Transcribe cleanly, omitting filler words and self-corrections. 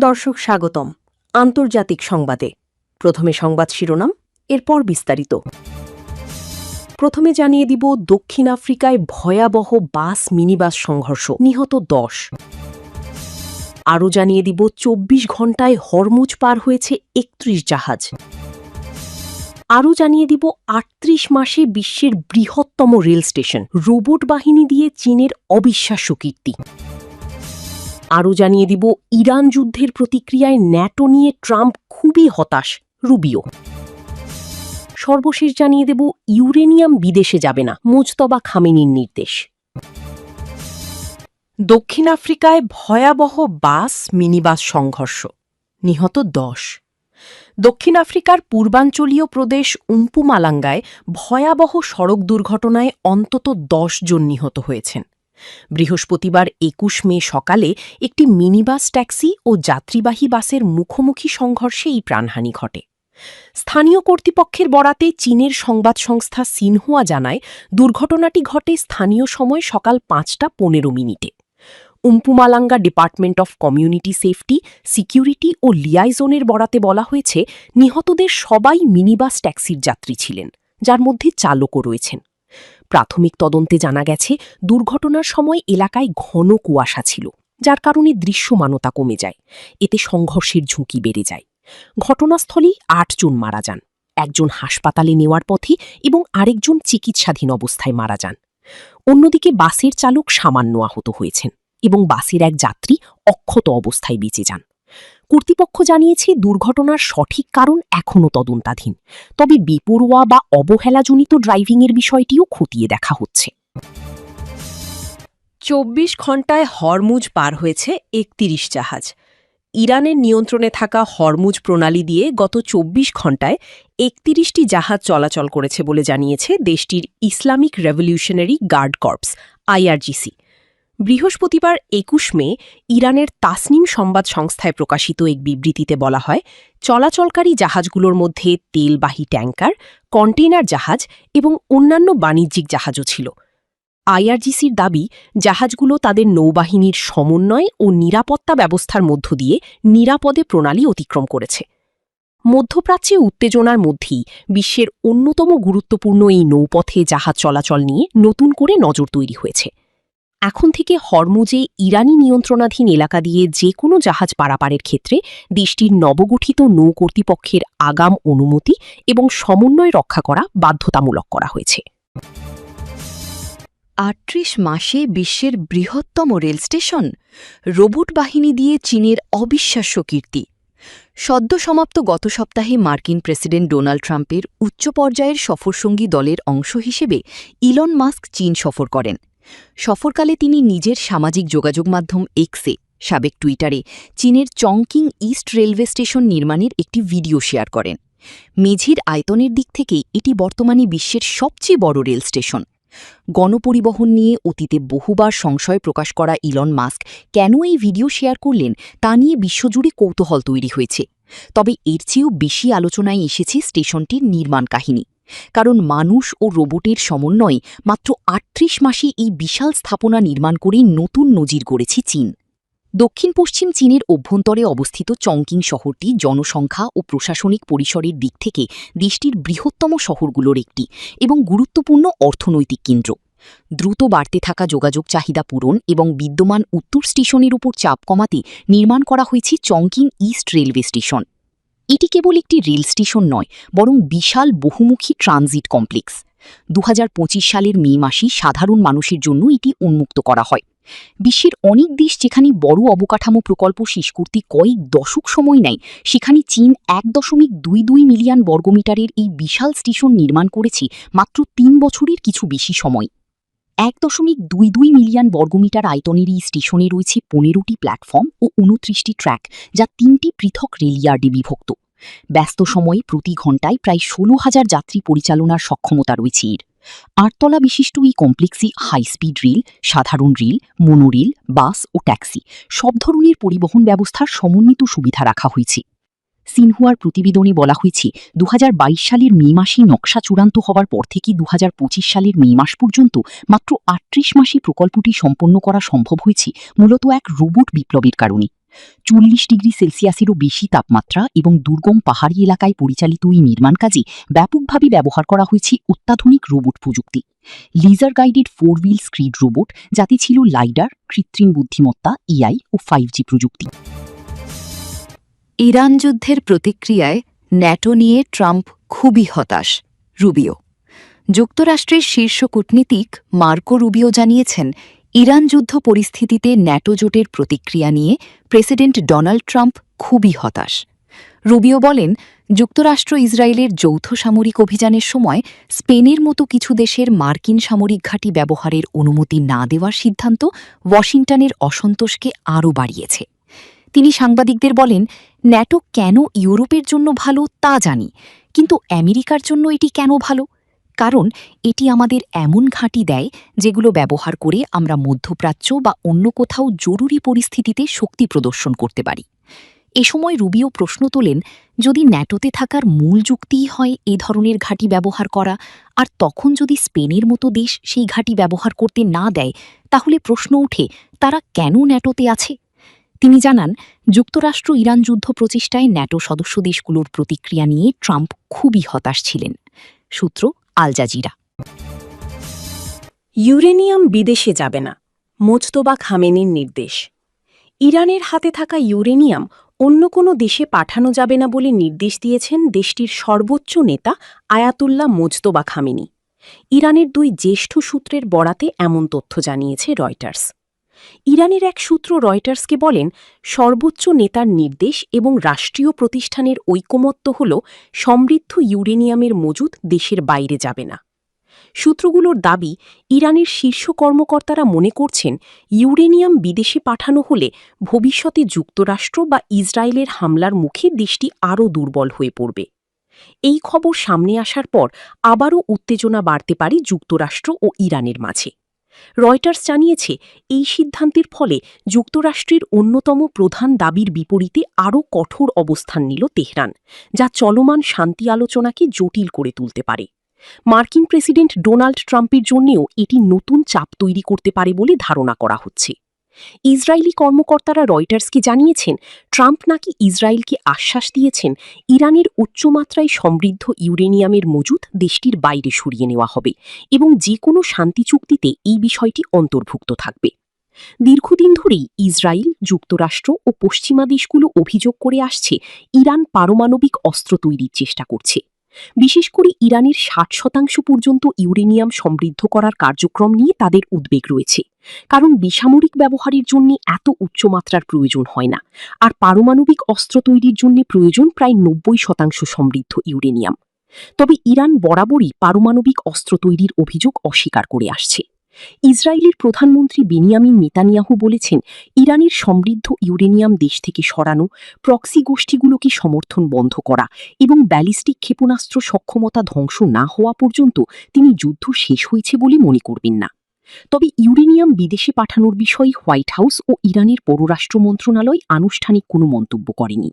দর্শক স্বাগতম আন্তর্জাতিক সংবাদে। প্রথমে সংবাদ শিরোনাম, এরপর বিস্তারিত। প্রথমে জানিয়ে দিব দক্ষিণ আফ্রিকায় ভয়াবহ মিনিবাস সংঘর্ষ, নিহত 10। আরও জানিয়ে দিব 24 ঘণ্টায় হরমুজ পার হয়েছে 31 জাহাজ। আরও জানিয়ে দিব 38 মাসে বিশ্বের বৃহত্তম রেল স্টেশন, রোবট বাহিনী দিয়ে চীনের অবিশ্বাস্য কীর্তি। আরও জানিয়ে দিব ইরান যুদ্ধের প্রতিক্রিয়ায় ন্যাটো নিয়ে ট্রাম্প খুবই হতাশ, রুবিও। সর্বশেষ জানিয়ে দেব ইউরেনিয়াম বিদেশে যাবে না, মুজতবা খামেনির নির্দেশ। দক্ষিণ আফ্রিকায় ভয়াবহ মিনিবাস সংঘর্ষ, নিহত 10। দক্ষিণ আফ্রিকার পূর্বাঞ্চলীয় প্রদেশ উম্পুমালাঙ্গায় ভয়াবহ সড়ক দুর্ঘটনায় অন্তত 10 জন নিহত হয়েছেন। বৃহস্পতিবার 21 মে সকালে একটি মিনিবাস ট্যাক্সি ও যাত্রীবাহী বাসের মুখোমুখি সংঘর্ষে এই প্রাণহানি ঘটে। স্থানীয় কর্তৃপক্ষের বরাতে চীনের সংবাদ সংস্থা সিনহুয়া জানায়, দুর্ঘটনাটি ঘটে স্থানীয় সময় সকাল 5:15। Mpumalanga department of community safety, security ও লিয়াইজনের বরাতে বলা হয়েছে, নিহতদের সবাই মিনিবাস ট্যাক্সির যাত্রী ছিলেন, যার মধ্যে চালকও রয়েছেন। প্রাথমিক তদন্তে জানা গেছে, দুর্ঘটনার সময় এলাকায় ঘন কুয়াশা ছিল, যার কারণে দৃশ্যমানতা কমে যায়। এতে সংঘর্ষের ঝুঁকি বেড়ে যায়। ঘটনাস্থলেই 8 জন মারা যান, একজন হাসপাতালে নেওয়ার পথে এবং আরেকজন চিকিৎসাধীন অবস্থায় মারা যান। অন্যদিকে বাসের চালক সামান্য আহত হয়েছেন এবং বাসের এক যাত্রী অক্ষত অবস্থায় বেঁচে যান। কর্তৃপক্ষ জানিয়েছে, দুর্ঘটনার সঠিক কারণ এখনও তদন্তাধীন, তবে বেপরোয়া বা অবহেলাজনিত ড্রাইভিংয়ের বিষয়টিও খতিয়ে দেখা হচ্ছে। 24 ঘণ্টায় হরমুজ পার হয়েছে 31 জাহাজ। ইরানের নিয়ন্ত্রণে থাকা হরমুজ প্রণালী দিয়ে গত 24 ঘণ্টায় 31টি জাহাজ চলাচল করেছে বলে জানিয়েছে দেশটির Islamic Revolutionary Guard Corps, IRGC। বৃহস্পতিবার 21 মে ইরানের তাসনিম সংবাদ সংস্থায় প্রকাশিত এক বিবৃতিতে বলা হয়, চলাচলকারী জাহাজগুলোর মধ্যে তেলবাহী ট্যাঙ্কার, কন্টেইনার জাহাজ এবং অন্যান্য বাণিজ্যিক জাহাজও ছিল। IRGCর দাবি, জাহাজগুলো তাদের নৌবাহিনীর সমন্বয় ও নিরাপত্তা ব্যবস্থার মধ্য দিয়ে নিরাপদে প্রণালী অতিক্রম করেছে। মধ্যপ্রাচ্যে উত্তেজনার মধ্যেই বিশ্বের অন্যতম গুরুত্বপূর্ণ এই নৌপথে জাহাজ চলাচল নিয়ে নতুন করে নজর তৈরি হয়েছে। এখন থেকে হরমুজে ইরানি নিয়ন্ত্রণাধীন এলাকা দিয়ে যে কোনো জাহাজ পারাপারের ক্ষেত্রে দেশটির নবগঠিত নৌ কর্তৃপক্ষের আগাম অনুমতি এবং সমন্বয় রক্ষা করা বাধ্যতামূলক করা হয়েছে। 38 মাসে বিশ্বের বৃহত্তম রেল স্টেশন, রোবট বাহিনী দিয়ে চীনের অবিশ্বাস্য কীর্তি। সদ্য সমাপ্ত গত সপ্তাহে মার্কিন প্রেসিডেন্ট ডোনাল্ড ট্রাম্পের উচ্চ পর্যায়ের সফরসঙ্গী দলের অংশ হিসেবে ইলন মাস্ক চীন সফর করেন। সফরকালে তিনি নিজের সামাজিক যোগাযোগ মাধ্যম এক্সে, সাবেক টুইটারে, চীনের চংকিং ইস্ট রেলওয়ে স্টেশন নির্মাণের একটি ভিডিও শেয়ার করেন। মেঝের আয়তনের দিক থেকে এটি বর্তমানে বিশ্বের সবচেয়ে বড় রেল স্টেশন। গণপরিবহন নিয়ে অতীতে বহুবার সংশয় প্রকাশ করা ইলন মাস্ক কেন এই ভিডিও শেয়ার করলেন তা নিয়ে বিশ্বজুড়ে কৌতূহল তৈরি হয়েছে। তবে এর চেয়েও বেশি আলোচনায় এসেছে স্টেশনটির নির্মাণ কাহিনী। কারণ মানুষ ও রোবটের সমন্বয়ে মাত্র 38 মাসে এই বিশাল স্থাপনা নির্মাণ করেই নতুন নজির গড়েছে চীন। দক্ষিণ পশ্চিম চীনের অভ্যন্তরে অবস্থিত চংকিং শহরটি জনসংখ্যা ও প্রশাসনিক পরিসরের দিক থেকে দেশটির বৃহত্তম শহরগুলোর একটি এবং গুরুত্বপূর্ণ অর্থনৈতিক কেন্দ্র। দ্রুত বাড়তে থাকা যোগাযোগ চাহিদা পূরণ এবং বিদ্যমান উত্তর স্টেশনের উপর চাপ কমাতে নির্মাণ করা হয়েছে চংকিং ইস্ট রেলওয়ে স্টেশন। এটি কেবল একটি রেল স্টেশন নয়, বরং বিশাল বহুমুখী ট্রানজিট কমপ্লেক্স। 2025 সালের মে মাসে সাধারণ মানুষের জন্য এটি উন্মুক্ত করা হয়। বিশ্বের অনেক দেশ যেখানে বড় অবকাঠামো প্রকল্প শেষ করতে কয়েক দশক সময় নেয়, সেখানে চীন 1.22 মিলিয়ন বর্গমিটারের এই বিশাল স্টেশন নির্মাণ করেছে মাত্র 3 বছরের কিছু বেশি সময়। 1.22 মিলিয়ন বর্গমিটার আয়তনের এই স্টেশনে রয়েছে 15টি প্ল্যাটফর্ম ও 29টি ট্র্যাক, যা 3টি পৃথক রেলইয়ার্ডে বিভক্ত। ব্যস্ত সময়ে প্রতি ঘণ্টায় প্রায় 16,000 যাত্রী পরিচালনার সক্ষমতা রয়েছে এর। 8 তলা বিশিষ্ট এই কমপ্লেক্সে হাই স্পিড রেল, সাধারণ রেল, মোনোরেল, বাস ও ট্যাক্সি সব ধরনের পরিবহন ব্যবস্থার সমন্বিত সুবিধা রাখা হয়েছে। সিনহুয়ার প্রতিবেদনে বলা হয়েছে, 2022 সালের মে মাসে নকশা চূড়ান্ত হওয়ার পর থেকে 2025 সালের মে মাস পর্যন্ত মাত্র 38 মাসে প্রকল্পটি সম্পন্ন করা সম্ভব হয়েছে মূলত এক রোবট বিপ্লবের কারণে। 40 ডিগ্রি সেলসিয়াসেরও বেশি তাপমাত্রা এবং দুর্গম পাহাড়ি এলাকায় পরিচালিত এই নির্মাণ কাজে ব্যাপকভাবে ব্যবহার করা হয়েছে অত্যাধুনিক রোবট প্রযুক্তি। লেজার গাইডেড 4 হুইল স্ক্রিড রোবট, যাতে ছিল লাইডার, কৃত্রিম বুদ্ধিমত্তা, এআই ও 5G প্রযুক্তি। ইরান যুদ্ধের প্রতিক্রিয়ায় ন্যাটো নিয়ে ট্রাম্প খুবই হতাশ, রুবিও। যুক্তরাষ্ট্রের শীর্ষ কূটনীতিক মার্কো রুবিও জানিয়েছেন, ইরান যুদ্ধ পরিস্থিতিতে ন্যাটো জোটের প্রতিক্রিয়া নিয়ে প্রেসিডেন্ট ডোনাল্ড ট্রাম্প খুবই হতাশ। রুবিও বলেন, যুক্তরাষ্ট্র ইসরায়েলের যৌথ সামরিক অভিযানের সময় স্পেনের মতো কিছু দেশের মার্কিন সামরিক ঘাঁটি ব্যবহারের অনুমতি না দেওয়ার সিদ্ধান্ত ওয়াশিংটনের অসন্তোষকে আরও বাড়িয়েছে। তিনি সাংবাদিকদের বলেন, ন্যাটো কেন ইউরোপের জন্য ভালো তা জানি, কিন্তু আমেরিকার জন্য এটি কেন ভালো? কারণ এটি আমাদের এমন ঘাঁটি দেয় যেগুলো ব্যবহার করে আমরা মধ্যপ্রাচ্য বা অন্য কোথাও জরুরি পরিস্থিতিতে শক্তি প্রদর্শন করতে পারি। এ সময় রুবিও প্রশ্ন তোলেন, যদি ন্যাটোতে থাকার মূল যুক্তিই হয় এ ধরনের ঘাঁটি ব্যবহার করা, আর তখন যদি স্পেনের মতো দেশ সেই ঘাঁটি ব্যবহার করতে না দেয়, তাহলে প্রশ্ন ওঠে তারা কেন ন্যাটোতে আছে? তিনি জানান, যুক্তরাষ্ট্র ইরান যুদ্ধ প্রচেষ্টায় ন্যাটো সদস্য দেশগুলোর প্রতিক্রিয়া নিয়ে ট্রাম্প খুবই হতাশ ছিলেন। সূত্র আল জাজিরা। ইউরেনিয়াম বিদেশে যাবে না, মোজতবা খামেনির নির্দেশ। ইরানের হাতে থাকা ইউরেনিয়াম অন্য কোনো দেশে পাঠানো যাবে না বলে নির্দেশ দিয়েছেন দেশটির সর্বোচ্চ নেতা আয়াতুল্লাহ মোজতবা খামেনি। ইরানের 2 জ্যেষ্ঠ সূত্রের বরাতে এমন তথ্য জানিয়েছে রয়টার্স। ইরানের এক সূত্র রয়টার্সকে বলেন, সর্বোচ্চ নেতার নির্দেশ এবং রাষ্ট্রীয় প্রতিষ্ঠানের ঐকমত্য হল সমৃদ্ধ ইউরেনিয়ামের মজুদ দেশের বাইরে যাবে না। সূত্রগুলোর দাবি, ইরানের শীর্ষ কর্মকর্তারা মনে করছেন ইউরেনিয়াম বিদেশে পাঠানো হলে ভবিষ্যতে যুক্তরাষ্ট্র বা ইসরায়েলের হামলার মুখে দেশটি আরও দুর্বল হয়ে পড়বে। এই খবর সামনে আসার পর আবারও উত্তেজনা বাড়তে পারে যুক্তরাষ্ট্র ও ইরানের মাঝে। রয়টার্স জানিয়েছে, এই সিদ্ধান্তের ফলে যুক্তরাষ্ট্রের অন্যতম প্রধান দাবির বিপরীতে আরও কঠোর অবস্থান নিল তেহরান, যা চলমান শান্তি আলোচনাকে জটিল করে তুলতে পারে। মার্কিন প্রেসিডেন্ট ডোনাল্ড ট্রাম্পের জন্যেও এটি নতুন চাপ তৈরি করতে পারে বলে ধারণা করা হচ্ছে। ইসরায়েলি কর্মকর্তারা রয়টার্সকে জানিয়েছেন, ট্রাম্প নাকি ইসরায়েলকে আশ্বাস দিয়েছেন ইরানের উচ্চমাত্রায় সমৃদ্ধ ইউরেনিয়ামের মজুদ দেশটির বাইরে সরিয়ে নেওয়া হবে এবং যে কোনো শান্তি চুক্তিতে এই বিষয়টি অন্তর্ভুক্ত থাকবে। দীর্ঘদিন ধরেই ইসরায়েল, যুক্তরাষ্ট্র ও পশ্চিমা দেশগুলো অভিযোগ করে আসছে ইরান পারমাণবিক অস্ত্র তৈরির চেষ্টা করছে। বিশেষ করে ইরানের 60% পর্যন্ত ইউরেনিয়াম সমৃদ্ধ করার কার্যক্রম নিয়ে তাদের উদ্বেগ রয়েছে, কারণ বেসামরিক ব্যবহারের জন্য এত উচ্চমাত্রার প্রয়োজন হয় না, আর পারমাণবিক অস্ত্র তৈরির জন্য প্রয়োজন প্রায় 90% সমৃদ্ধ ইউরেনিয়াম। তবে ইরান বরাবরই পারমাণবিক অস্ত্র তৈরির অভিযোগ অস্বীকার করে আসছে। ইসরায়েলের প্রধানমন্ত্রী বেনিয়ামিন নেতানিয়াহু বলেছেন, ইরানের সমৃদ্ধ ইউরেনিয়াম দেশ থেকে সরানো, প্রক্সি গোষ্ঠীগুলোকে সমর্থন বন্ধ করা এবং ব্যালিস্টিক ক্ষেপণাস্ত্র সক্ষমতা ধ্বংস না হওয়া পর্যন্ত তিনি যুদ্ধ শেষ হয়েছে বলে মনে করবেন না। তবে ইউরেনিয়াম বিদেশে পাঠানোর বিষয়ে হোয়াইট হাউস ও ইরানের পররাষ্ট্র মন্ত্রণালয় আনুষ্ঠানিক কোনো মন্তব্য করেনি।